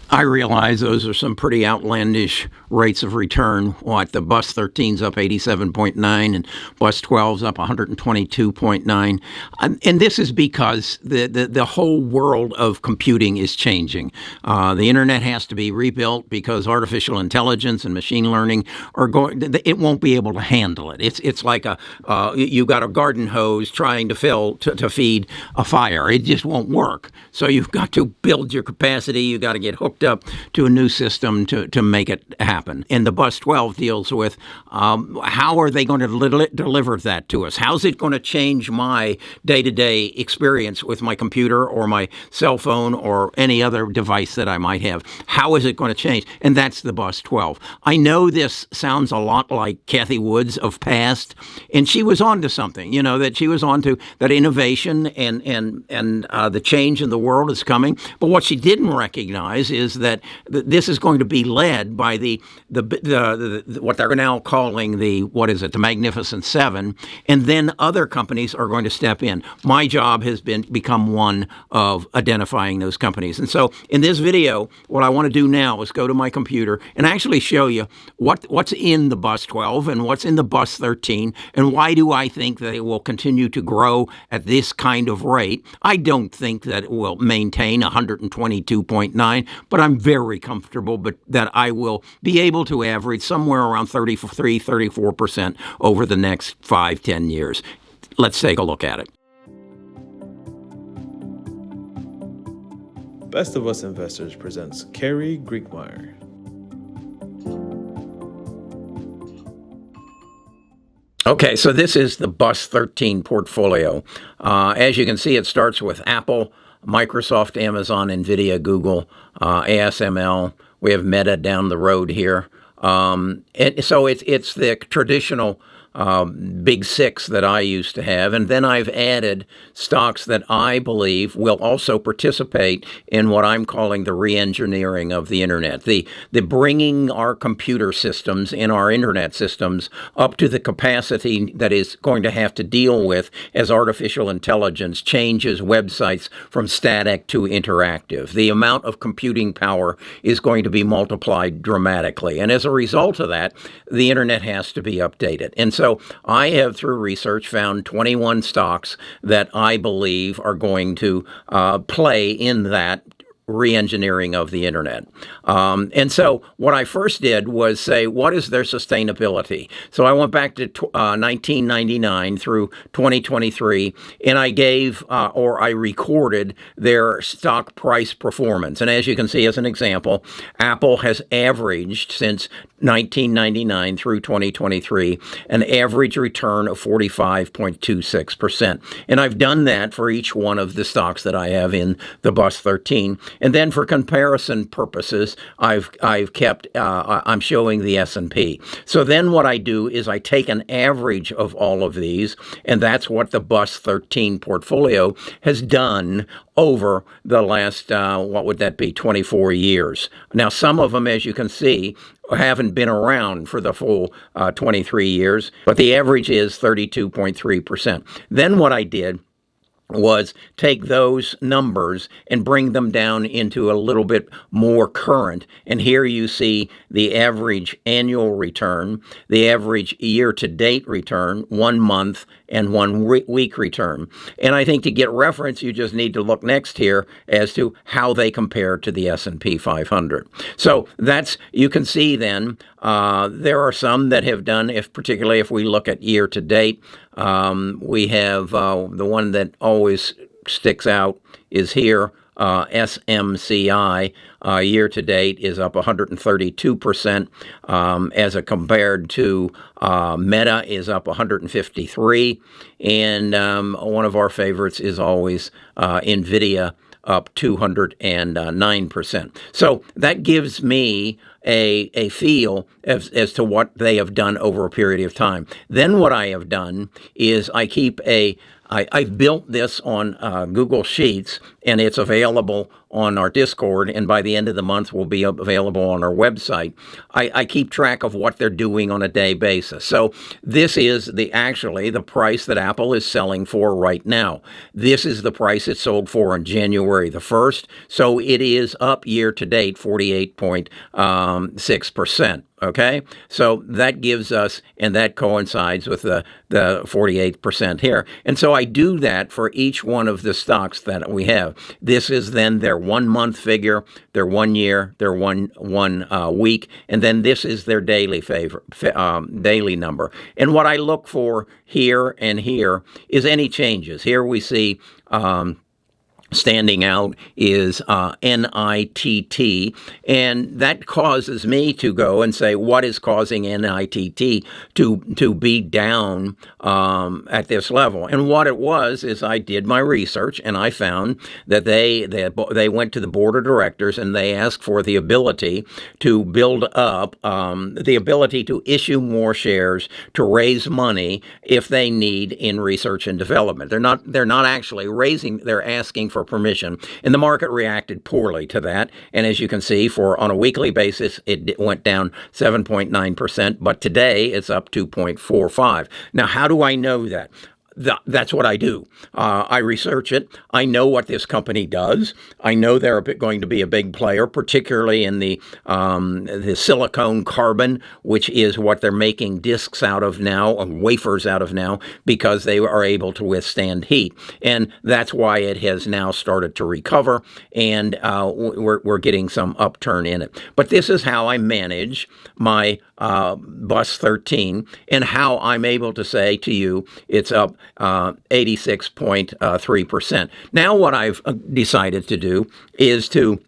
I realize those are some pretty outlandish rates of return. What, the bus 13's up 87.9 and bus 12's up 122.9. And this is because the whole world of computing is changing. The internet has to be rebuilt because artificial intelligence and machine learning are going, it won't be able to handle it. It's like you got a garden hose trying to feed a fire. It just won't work. So you've got to build your capacity. You've got to get hooked up to a new system to make it happen. And the bus 12 deals with how are they going to deliver that to us? How's it going to change my day-to-day experience with my computer or my cell phone or any other device that I might have? How is it going to change? And that's the bus 12. I know this sounds a lot like Kathy Woods of past, and she was onto something, that she was onto that innovation and the change in the world is coming. But what she didn't recognize is that this is going to be led by the what they're now calling the Magnificent Seven, and then other companies are going to step in. My job has become one of identifying those companies. And so in this video, what I want to do now is go to my computer and actually show you what's in the bus 12 and what's in the bus 13, and why do I think that it will continue to grow at this kind of rate. I don't think that it will maintain 122.9, but I'm very comfortable that I will be able to average somewhere around 33, 34% over the next 5-10 years. Let's take a look at it. Best of Us Investors presents Kerry Griegmeyer. Okay, so this is the bus 13 portfolio. As you can see, it starts with Apple, Microsoft, Amazon, NVIDIA, Google, ASML. We have Meta down the road here. And so it's the traditional big six that I used to have. And then I've added stocks that I believe will also participate in what I'm calling the re-engineering of the internet, the bringing our computer systems and our internet systems up to the capacity that is going to have to deal with as artificial intelligence changes websites from static to interactive. The amount of computing power is going to be multiplied dramatically. And as a result of that, the internet has to be updated. And so I have, through research, found 21 stocks that I believe are going to play in that re-engineering of the internet. And so what I first did was say, what is their sustainability? So I went back to 1999 through 2023, and I gave I recorded their stock price performance. And as you can see, as an example, Apple has averaged since 1999 through 2023, an average return of 45.26%. And I've done that for each one of the stocks that I have in the bus 13. And then for comparison purposes, I've kept, I'm showing the S&P. So then what I do is I take an average of all of these, and that's what the bus 13 portfolio has done over the last, 24 years. Now, some of them, as you can see, haven't been around for the full 23 years, but the average is 32.3%. Then what I did was take those numbers and bring them down into a little bit more current. And here you see the average annual return, the average year-to-date return, 1 month and 1 week return. And I think to get reference, you just need to look next here as to how they compare to the S&P 500. So that's, you can see then, there are some that have done, particularly if we look at year-to-date, we have the one that always sticks out is here. SMCI year-to-date is up 132%, as compared to Meta is up 153%, and one of our favorites is always NVIDIA, up 209%. So that gives me a feel as to what they have done over a period of time. Then what I have done is I keep I've built this on Google Sheets, and it's available on our Discord, and by the end of the month will be available on our website. I keep track of what they're doing on a day basis. So this is actually the price that Apple is selling for right now. This is the price it sold for on January the 1st. So it is up year to date 48.6%. Okay, so that gives us, and that coincides with the 48% here. And so I do that for each one of the stocks that we have. This is then their 1 month figure, their 1 year, their one week, and then this is their daily daily number. And what I look for here and here is any changes. Here we see standing out is NITT, and that causes me to go and say, what is causing NITT to be down at this level? And what it was is I did my research, and I found that they went to the board of directors and they asked for the ability to build up the ability to issue more shares to raise money if they need in research and development. They're not actually raising, they're asking for permission, and the market reacted poorly to that. And as you can see, on a weekly basis, it went down 7.9%, but today it's up 2.45. Now, how do I know that? That's what I do. I research it. I know what this company does. I know they're going to be a big player, particularly in the silicone carbon, which is what they're making discs out of now, wafers out of now, because they are able to withstand heat. And that's why it has now started to recover, and we're getting some upturn in it. But this is how I manage my Bus 13 and how I'm able to say to you it's up 86.3%. Now what I've decided to do is to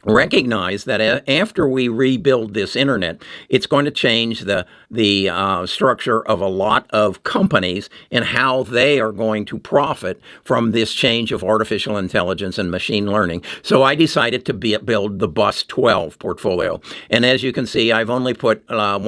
recognize that after we rebuild this internet, it's going to change the structure of a lot of companies and how they are going to profit from this change of artificial intelligence and machine learning. So I decided to build the Bus 12 portfolio. And as you can see, I've only put 5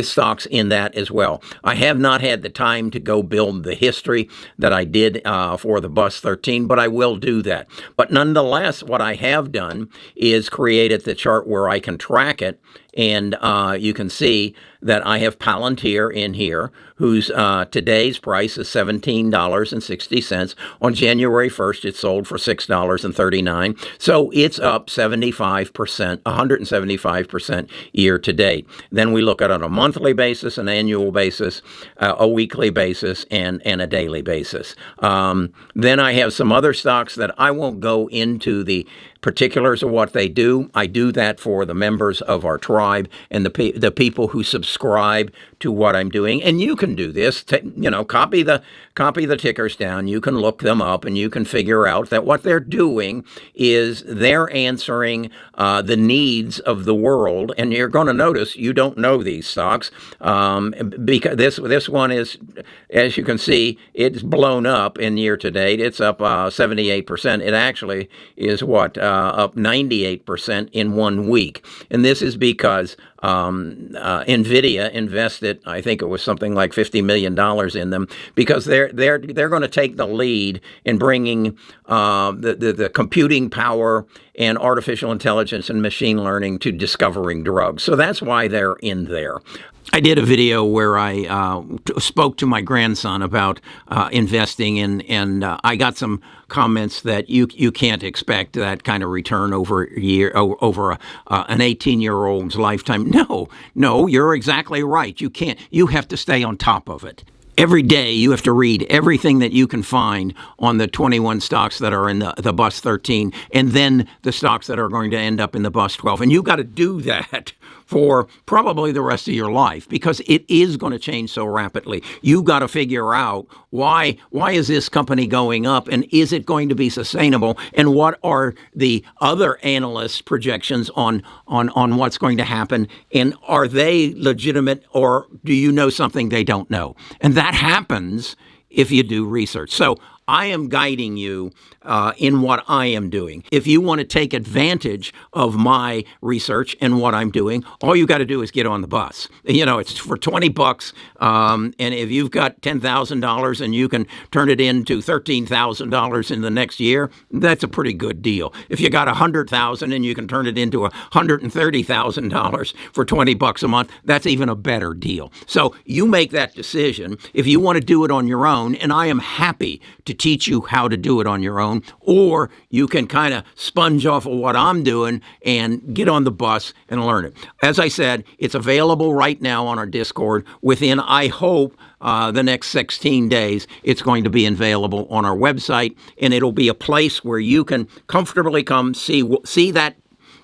stocks in that as well. I have not had the time to go build the history that I did for the Bus 13, but I will do that. But nonetheless, what I have done is created the chart where I can track it, and you can see that I have Palantir in here, whose today's price is $17.60. On January 1st, it sold for $6.39. So it's up 75%, 175% year to date. Then we look at it on a monthly basis, an annual basis, a weekly basis, and a daily basis. Then I have some other stocks that I won't go into the particulars of what they do. I do that for the members of our tribe and the people who subscribe to what I'm doing. And you can do this. Copy the tickers down. You can look them up, and you can figure out that what they're doing is they're answering the needs of the world. And you're going to notice you don't know these stocks because this one is, as you can see, it's blown up in year to date. It's up 78%. It actually is up 98% in 1 week. And this is because NVIDIA invested, I think it was something like $50 million in them, because they're going to take the lead in bringing the computing power and artificial intelligence and machine learning to discovering drugs. So that's why they're in there. I did a video where I spoke to my grandson about investing in, and I got some comments that you can't expect that kind of return over an 18-year-old's lifetime. No, you're exactly right. You can't. You have to stay on top of it. Every day you have to read everything that you can find on the 21 stocks that are in the Bus 13, and then the stocks that are going to end up in the Bus 12. And you've got to do that for probably the rest of your life, because it is going to change so rapidly. You've got to figure out why is this company going up, and is it going to be sustainable, and what are the other analysts' projections on what's going to happen, and are they legitimate, or do you know something they don't know? And that happens if you do research. So I am guiding you in what I am doing. If you want to take advantage of my research and what I'm doing, all you got to do is get on the bus. It's for $20, and if you've got $10,000 and you can turn it into $13,000 in the next year, that's a pretty good deal. If you got $100,000 and you can turn it into $130,000 for $20 a month, that's even a better deal. So you make that decision. If you want to do it on your own, and I am happy to teach you how to do it on your own, or you can kind of sponge off of what I'm doing and get on the bus and learn it. As I said, it's available right now on our Discord. Within, I hope, the next 16 days, it's going to be available on our website, and it'll be a place where you can comfortably come see that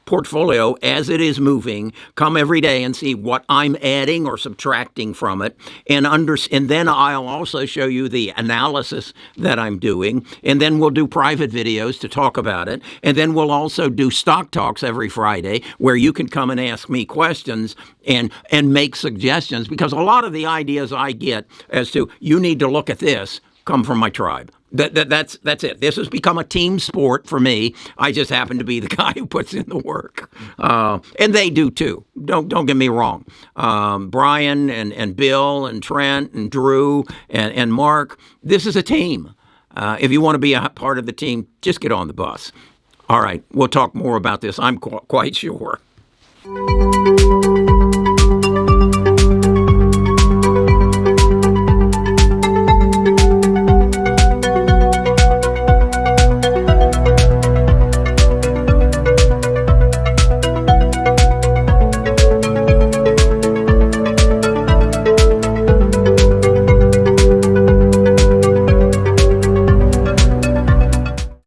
portfolio as it is moving, come every day and see what I'm adding or subtracting from it, and then I'll also show you the analysis that I'm doing, and then we'll do private videos to talk about it, and then we'll also do stock talks every Friday where you can come and ask me questions and make suggestions, because a lot of the ideas I get as to you need to look at this come from my tribe. That's it. This has become a team sport for me. I just happen to be the guy who puts in the work, and they do too. Don't get me wrong. Brian and Bill and Trent and Drew and Mark. This is a team. If you want to be a part of the team, just get on the bus. All right, we'll talk more about this, I'm quite sure.